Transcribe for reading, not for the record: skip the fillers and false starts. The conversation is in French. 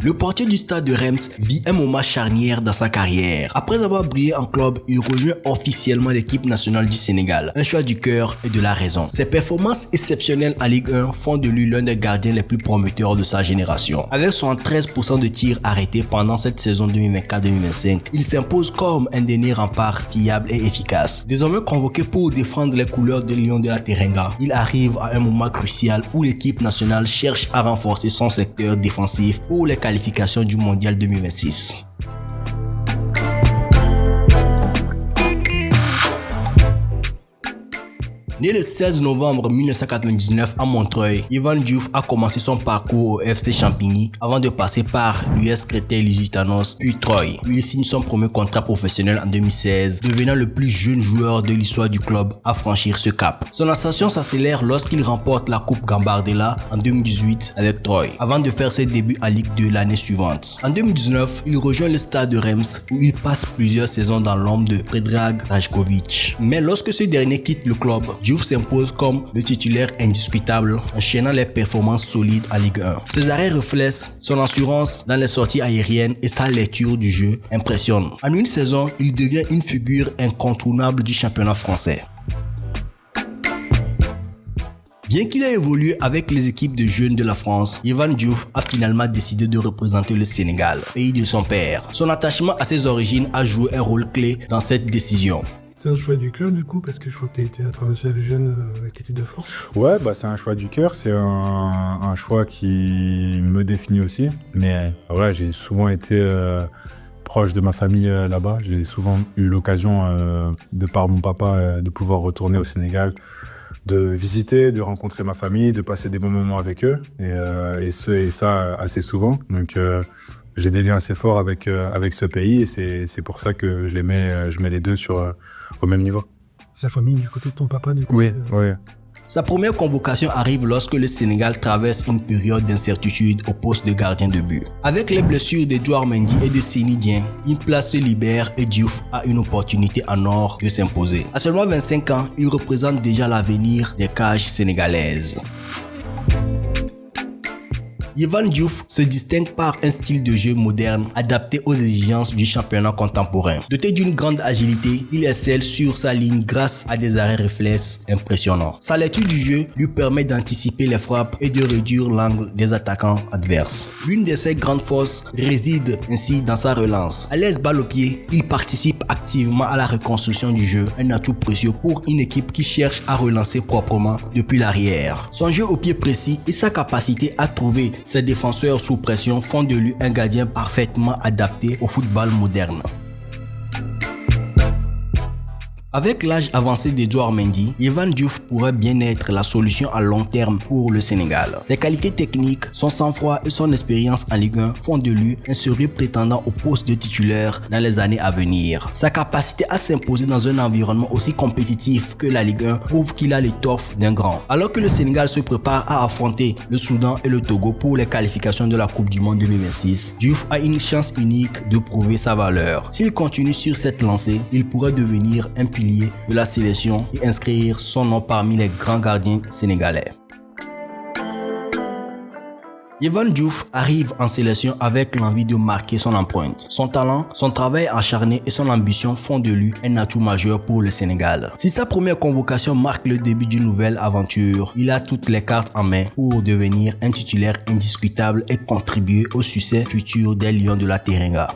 Le portier du stade de Reims vit un moment charnière dans sa carrière. Après avoir brillé en club, il rejoint officiellement l'équipe nationale du Sénégal. Un choix du cœur et de la raison. Ses performances exceptionnelles en Ligue 1 font de lui l'un des gardiens les plus prometteurs de sa génération. Avec 73% de tirs arrêtés pendant cette saison 2024-2025, il s'impose comme un dernier rempart fiable et efficace. Désormais convoqué pour défendre les couleurs des Lions de la Teranga, il arrive à un moment crucial où l'équipe nationale cherche à renforcer son secteur défensif pour les qualifications du Mondial 2026. Né le 16 novembre 1999 à Montreuil, Yvan Diouf a commencé son parcours au FC Champigny avant de passer par l'US Créteil-Lusitanos puis Troyes. Il signe son premier contrat professionnel en 2016, devenant le plus jeune joueur de l'histoire du club à franchir ce cap. Son ascension s'accélère lorsqu'il remporte la Coupe Gambardella en 2018 avec Troyes, avant de faire ses débuts en Ligue 2 l'année suivante. En 2019, il rejoint le stade de Reims où il passe plusieurs saisons dans l'ombre de Predrag Rajkovic. Mais lorsque ce dernier quitte le club, Diouf s'impose comme le titulaire indiscutable, enchaînant les performances solides en Ligue 1. Ses arrêts reflètent son assurance dans les sorties aériennes et sa lecture du jeu impressionne. En une saison, il devient une figure incontournable du championnat français. Bien qu'il ait évolué avec les équipes de jeunes de la France, Yvan Diouf a finalement décidé de représenter le Sénégal, pays de son père. Son attachement à ses origines a joué un rôle clé dans cette décision. C'est un choix du cœur du coup, parce que je crois que tu as été international jeune avec l'équipe de France. Ouais, c'est un choix du cœur, c'est un choix qui me définit aussi. Mais voilà, j'ai souvent été proche de ma famille là-bas. J'ai souvent eu l'occasion, de par mon papa, de pouvoir retourner au Sénégal, de visiter, de rencontrer ma famille, de passer des bons moments avec eux, et ça assez souvent. Donc j'ai des liens assez forts avec ce pays, et c'est pour ça que je mets les deux au même niveau. Sa famille du côté de ton papa du coup. Oui. Sa première convocation arrive lorsque le Sénégal traverse une période d'incertitude au poste de gardien de but. Avec les blessures d'Edouard Mendy et de Seny Dieng, une place se libère et Diouf a une opportunité en or de s'imposer. À seulement 25 ans, il représente déjà l'avenir des cages sénégalaises. Yvan Diouf se distingue par un style de jeu moderne adapté aux exigences du championnat contemporain. Doté d'une grande agilité, il excelle sur sa ligne grâce à des arrêts réflexes impressionnants. Sa lecture du jeu lui permet d'anticiper les frappes et de réduire l'angle des attaquants adverses. L'une de ses grandes forces réside ainsi dans sa relance. À l'aise balle au pied, il participe activement à la reconstruction du jeu, un atout précieux pour une équipe qui cherche à relancer proprement depuis l'arrière. Son jeu au pied précis et sa capacité à trouver ses défenseurs sous pression font de lui un gardien parfaitement adapté au football moderne. Avec l'âge avancé d'Edouard Mendy, Yvan Diouf pourrait bien être la solution à long terme pour le Sénégal. Ses qualités techniques, son sang-froid et son expérience en Ligue 1 font de lui un sérieux prétendant au poste de titulaire dans les années à venir. Sa capacité à s'imposer dans un environnement aussi compétitif que la Ligue 1 prouve qu'il a l'étoffe d'un grand. Alors que le Sénégal se prépare à affronter le Soudan et le Togo pour les qualifications de la Coupe du Monde 2026, Diouf a une chance unique de prouver sa valeur. S'il continue sur cette lancée, il pourrait devenir un pilier de la sélection et inscrire son nom parmi les grands gardiens sénégalais. Yvan Diouf arrive en sélection avec l'envie de marquer son empreinte. Son talent, son travail acharné et son ambition font de lui un atout majeur pour le Sénégal. Si sa première convocation marque le début d'une nouvelle aventure, il a toutes les cartes en main pour devenir un titulaire indiscutable et contribuer au succès futur des Lions de la Teranga.